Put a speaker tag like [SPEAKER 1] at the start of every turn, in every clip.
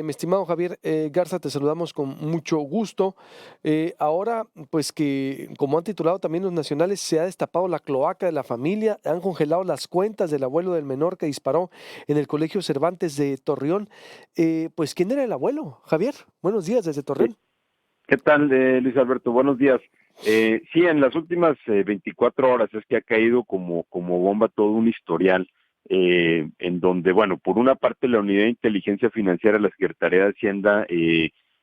[SPEAKER 1] Mi estimado Javier Garza, te saludamos con mucho gusto. Ahora, pues que como han titulado también los nacionales, se ha destapado la cloaca de la familia, han congelado las cuentas del abuelo del menor que disparó en el Colegio Cervantes de Torreón. Pues, ¿quién era el abuelo, Javier? Buenos días desde
[SPEAKER 2] Sí.
[SPEAKER 1] Torreón.
[SPEAKER 2] ¿Qué tal, Luis Alberto? Buenos días. Sí, en las últimas 24 horas es que ha caído como bomba todo un historial en donde, bueno, por una parte la Unidad de Inteligencia Financiera de la Secretaría de Hacienda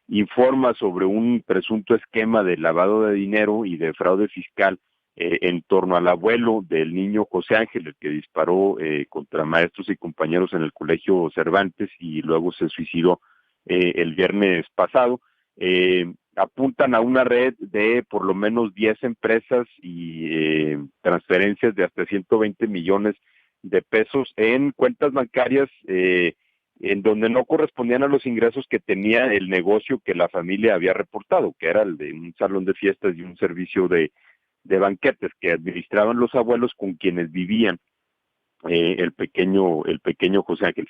[SPEAKER 2] informa sobre un presunto esquema de lavado de dinero y de fraude fiscal en torno al abuelo del niño José Ángel, el que disparó contra maestros y compañeros en el Colegio Cervantes y luego se suicidó el viernes pasado. Apuntan a una red de por lo menos 10 empresas y transferencias de hasta 120 millones de pesos en cuentas bancarias en donde no correspondían a los ingresos que tenía el negocio que la familia había reportado, que era el de un salón de fiestas y un servicio de banquetes que administraban los abuelos con quienes vivían el pequeño José Ángel.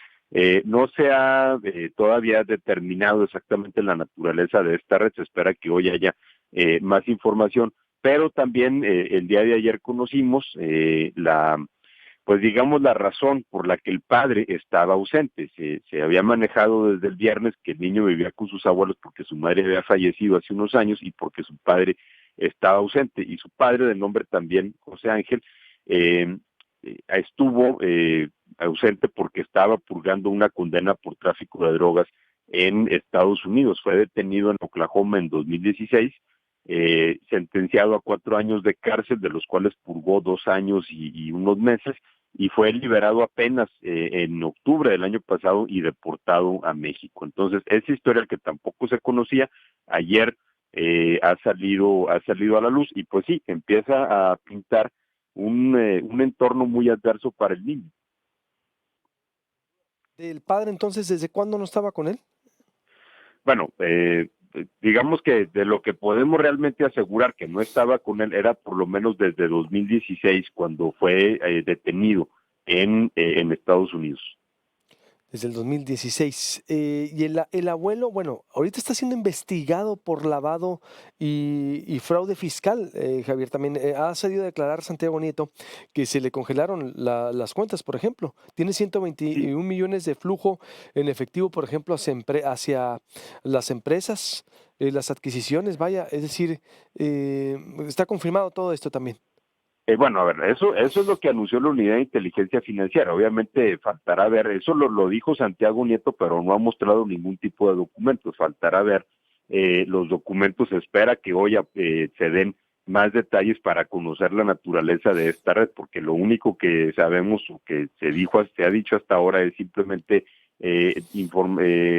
[SPEAKER 2] No se ha todavía determinado exactamente la naturaleza de esta red, se espera que hoy haya más información, pero también el día de ayer conocimos pues digamos la razón por la que el padre estaba ausente. Se había manejado desde el viernes que el niño vivía con sus abuelos porque su madre había fallecido hace unos años y porque su padre estaba ausente, y su padre, de nombre también José Ángel, eh, estuvo ausente porque estaba purgando una condena por tráfico de drogas en Estados Unidos. Fue detenido en Oklahoma en 2016, sentenciado a 4 años de cárcel, de los cuales purgó 2 años y unos meses, y fue liberado apenas en octubre del año pasado y deportado a México. Entonces, esa historia que tampoco se conocía, ayer ha salido a la luz, y pues sí, empieza a pintar un entorno muy adverso para el niño.
[SPEAKER 1] ¿Del padre entonces desde cuándo no estaba con él?
[SPEAKER 2] Bueno, digamos que de lo que podemos realmente asegurar que no estaba con él era por lo menos desde 2016, cuando fue detenido en Estados Unidos.
[SPEAKER 1] Desde el 2016. Y el abuelo, bueno, ahorita está siendo investigado por lavado y fraude fiscal, Javier. También ha salido a declarar Santiago Nieto que se le congelaron las cuentas, por ejemplo. Tiene
[SPEAKER 2] Sí,
[SPEAKER 1] 121 millones de flujo en efectivo, por ejemplo, hacia las empresas, las adquisiciones, vaya. Es decir, está confirmado todo esto también.
[SPEAKER 2] bueno, a ver, eso es lo que anunció la Unidad de Inteligencia Financiera. Obviamente faltará ver, eso lo dijo Santiago Nieto, pero no ha mostrado ningún tipo de documentos. Faltará ver los documentos. Se espera que hoy se den más detalles para conocer la naturaleza de esta red, porque lo único que sabemos o que se ha dicho hasta ahora es simplemente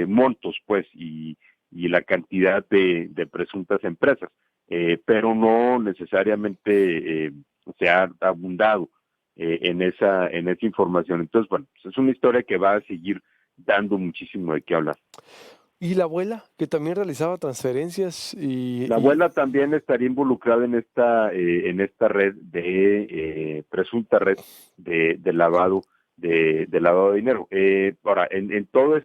[SPEAKER 2] montos, pues, y la cantidad de presuntas empresas, pero no necesariamente se ha abundado en esa información. Entonces, bueno, pues es una historia que va a seguir dando muchísimo de qué hablar.
[SPEAKER 1] Y la abuela, que también realizaba transferencias
[SPEAKER 2] La abuela también estaría involucrada en esta red presunta red de lavado de lavado de dinero. Ahora, en todas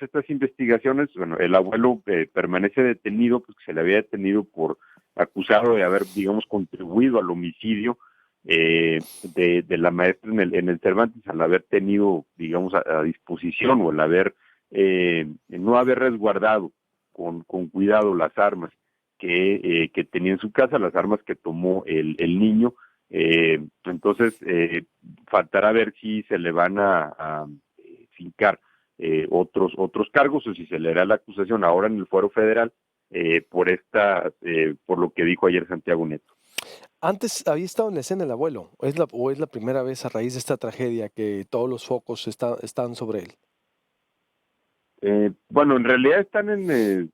[SPEAKER 2] estas investigaciones, bueno, el abuelo permanece detenido, pues se le había detenido por acusado de haber, digamos, contribuido al homicidio de la maestra en el Cervantes, al haber tenido, digamos, a disposición, o al no haber resguardado con cuidado las armas que tenía en su casa, las armas que tomó el niño. Entonces, faltará ver si se le van a fincar otros cargos, o si se le hará la acusación ahora en el fuero federal por lo que dijo ayer Santiago Nieto.
[SPEAKER 1] Antes había estado en la escena el abuelo, o es la primera vez a raíz de esta tragedia que todos los focos están sobre él.
[SPEAKER 2] Bueno, en realidad están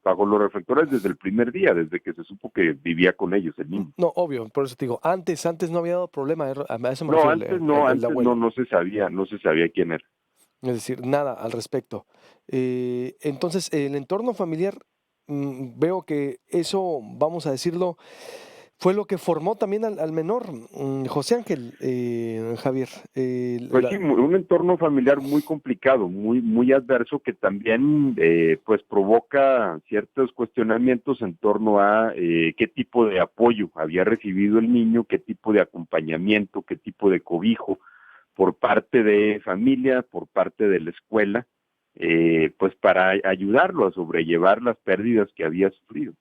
[SPEAKER 2] bajo los reflectores desde el primer día, desde que se supo que vivía con ellos el niño.
[SPEAKER 1] No, obvio, por eso te digo, antes no había dado problema, a eso me
[SPEAKER 2] No,
[SPEAKER 1] refiero,
[SPEAKER 2] antes no,
[SPEAKER 1] el
[SPEAKER 2] antes no,
[SPEAKER 1] abuelo.
[SPEAKER 2] no se sabía quién era.
[SPEAKER 1] Es decir, nada al respecto. Entonces, el entorno familiar, veo que eso, vamos a decirlo, fue lo que formó también al menor, José Ángel, Javier.
[SPEAKER 2] Pues sí, un entorno familiar muy complicado, muy adverso, que también pues provoca ciertos cuestionamientos en torno a qué tipo de apoyo había recibido el niño, qué tipo de acompañamiento, qué tipo de cobijo por parte de familia, por parte de la escuela, pues para ayudarlo a sobrellevar las pérdidas que había sufrido.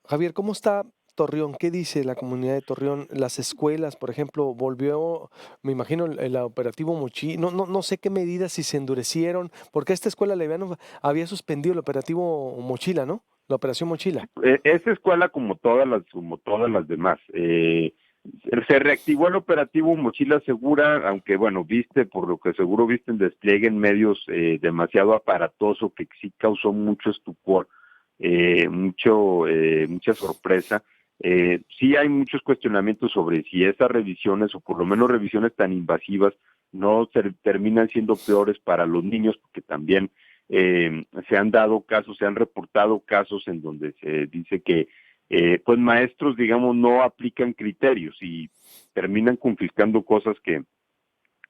[SPEAKER 1] Javier, ¿cómo está Torreón? ¿Qué dice la comunidad de Torreón? Las escuelas, por ejemplo, volvió, me imagino, el operativo Mochila. No sé qué medidas, si se endurecieron, porque a esta escuela le había suspendido el operativo Mochila, ¿no? La operación Mochila.
[SPEAKER 2] Esa escuela, como todas las demás, se reactivó el operativo Mochila Segura, aunque bueno, viste, por lo que seguro viste en despliegue en medios demasiado aparatoso, que sí causó mucho estupor, mucha sorpresa. Sí hay muchos cuestionamientos sobre si esas revisiones, o por lo menos revisiones tan invasivas, no terminan siendo peores para los niños, porque también se han dado casos, se han reportado casos en donde se dice que pues maestros, digamos, no aplican criterios y terminan confiscando cosas que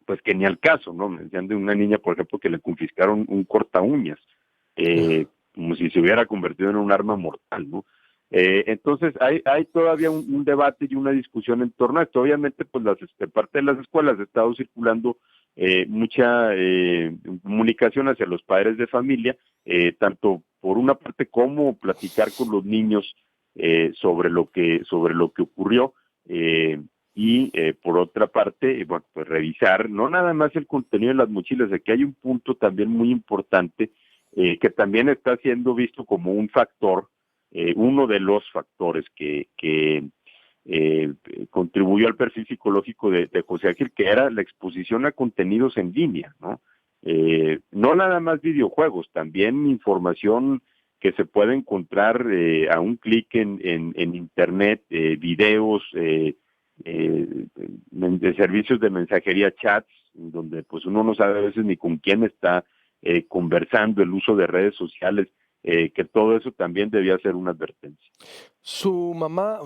[SPEAKER 2] pues que ni al caso, ¿no? Me decían de una niña, por ejemplo, que le confiscaron un corta uñas, como si se hubiera convertido en un arma mortal, ¿no? Entonces hay todavía un debate y una discusión en torno a esto. Obviamente, pues de parte de las escuelas ha estado circulando mucha comunicación hacia los padres de familia, tanto por una parte como platicar con los niños sobre lo que ocurrió, y por otra parte, bueno, pues revisar no nada más el contenido de las mochilas. Aquí hay un punto también muy importante que también está siendo visto como un factor, uno de los factores que contribuyó al perfil psicológico de José Ángel, que era la exposición a contenidos en línea, ¿no? No nada más videojuegos, también información que se puede encontrar a un clic en internet, videos, de servicios de mensajería, chats, donde pues uno no sabe a veces ni con quién está conversando, el uso de redes sociales, que todo eso también debía ser una advertencia.
[SPEAKER 1] ¿Su mamá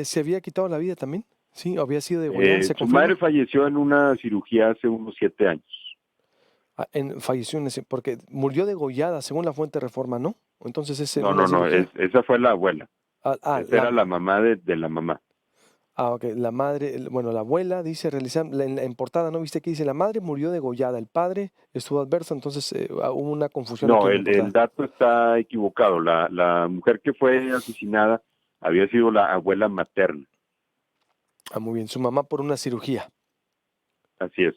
[SPEAKER 1] se había quitado la vida también? Sí, había sido degollada, ¿se
[SPEAKER 2] Su madre
[SPEAKER 1] confirma?
[SPEAKER 2] falleció en una cirugía hace unos 7 años.
[SPEAKER 1] Falleció porque murió degollada, según la fuente Reforma, ¿no? Entonces es en
[SPEAKER 2] No,
[SPEAKER 1] una
[SPEAKER 2] no, no,
[SPEAKER 1] cirugía.
[SPEAKER 2] esa fue la abuela.
[SPEAKER 1] Ah, ah,
[SPEAKER 2] Esa
[SPEAKER 1] la,
[SPEAKER 2] era la mamá de la mamá.
[SPEAKER 1] Ok, la madre, bueno, la abuela dice realizar, en portada, ¿no viste que dice? La madre murió degollada, el padre estuvo adverso, entonces hubo una confusión aquí
[SPEAKER 2] No,
[SPEAKER 1] en la
[SPEAKER 2] el
[SPEAKER 1] portada.
[SPEAKER 2] dato está equivocado. La mujer que fue asesinada había sido la abuela materna.
[SPEAKER 1] Ah, muy bien, su mamá por una cirugía.
[SPEAKER 2] Así es.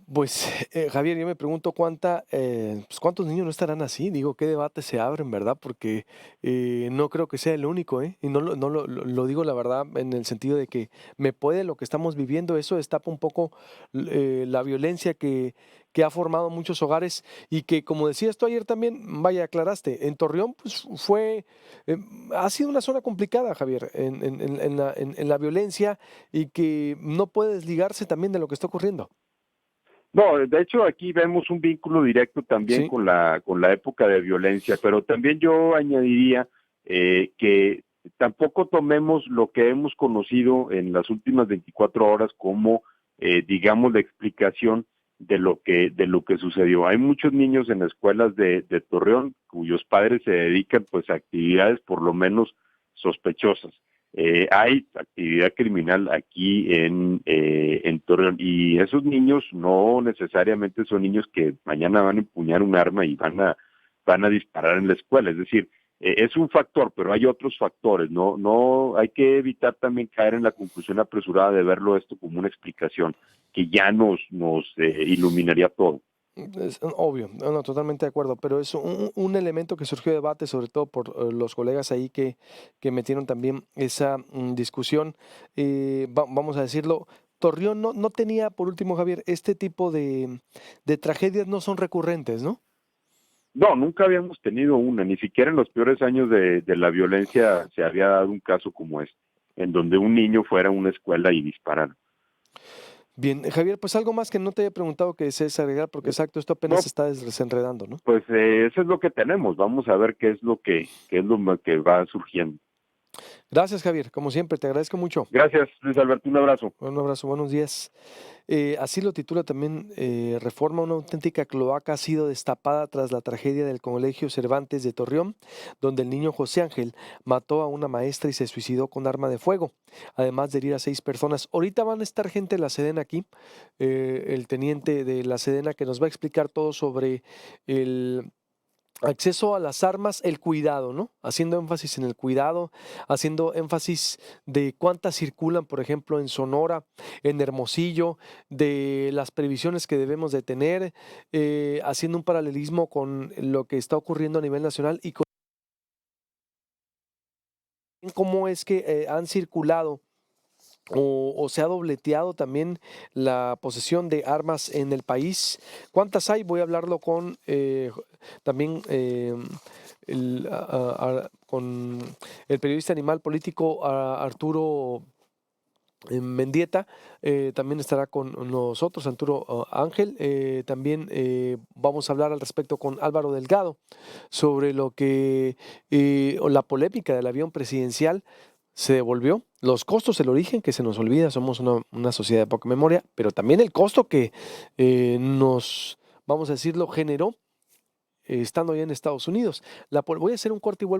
[SPEAKER 1] Pues, Javier, yo me pregunto pues, cuántos niños no estarán así. Digo, qué debates se abren, ¿verdad? Porque no creo que sea el único, ¿eh? Y no lo digo la verdad en el sentido de que lo que estamos viviendo, eso destapa un poco la violencia que ha formado muchos hogares y que, como decías tú ayer también, vaya, aclaraste, en Torreón, pues eh, ha sido una zona complicada, Javier, en la violencia y que no puede desligarse también de lo que está ocurriendo.
[SPEAKER 2] No, de hecho aquí vemos un vínculo directo también
[SPEAKER 1] Sí.
[SPEAKER 2] con la época de violencia, pero también yo añadiría que tampoco tomemos lo que hemos conocido en las últimas 24 horas como, digamos, la explicación de lo que sucedió. Hay muchos niños en escuelas de Torreón cuyos padres se dedican pues a actividades por lo menos sospechosas. Hay actividad criminal aquí en Torreón, y esos niños no necesariamente son niños que mañana van a empuñar un arma y van a disparar en la escuela. Es decir, es un factor, pero hay otros factores. No hay que evitar también caer en la conclusión apresurada de verlo esto como una explicación que ya nos iluminaría todo.
[SPEAKER 1] Es obvio, no, totalmente de acuerdo, pero es un elemento que surgió de debate, sobre todo por los colegas ahí que metieron también esa discusión. Vamos a decirlo, Torreón no tenía, por último, Javier, este tipo de tragedias no son recurrentes, ¿no?
[SPEAKER 2] No, nunca habíamos tenido una, ni siquiera en los peores años de la violencia se había dado un caso como este, en donde un niño fuera a una escuela y disparara.
[SPEAKER 1] Bien, Javier, pues algo más que no te he preguntado que desees agregar, porque exacto, esto apenas se
[SPEAKER 2] No,
[SPEAKER 1] está desenredando, ¿no?
[SPEAKER 2] pues eso es lo que tenemos. Vamos a ver qué es lo que va surgiendo.
[SPEAKER 1] Gracias, Javier. Como siempre, te agradezco mucho.
[SPEAKER 2] Gracias, Luis Alberto, un abrazo.
[SPEAKER 1] Un abrazo, buenos días. Así lo titula también Reforma, una auténtica cloaca ha sido destapada tras la tragedia del Colegio Cervantes de Torreón, donde el niño José Ángel mató a una maestra y se suicidó con arma de fuego, además de herir a 6 personas. Ahorita van a estar gente de la Sedena aquí, el teniente de la Sedena que nos va a explicar todo sobre el acceso a las armas, el cuidado, ¿no? Haciendo énfasis en el cuidado, haciendo énfasis de cuántas circulan, por ejemplo, en Sonora, en Hermosillo, de las previsiones que debemos de tener, haciendo un paralelismo con lo que está ocurriendo a nivel nacional y con cómo es que han circulado o se ha dobleteado también la posesión de armas en el país. ¿Cuántas hay? Voy a hablarlo con también con el periodista animal político Arturo Mendieta, también estará con nosotros, Arturo Ángel. También vamos a hablar al respecto con Álvaro Delgado sobre lo que o la polémica del avión presidencial se devolvió, los costos, el origen, que se nos olvida, somos una sociedad de poca memoria, pero también el costo que nos, vamos a decirlo, generó estando allá en Estados Unidos. Voy a hacer un corte y vuelvo.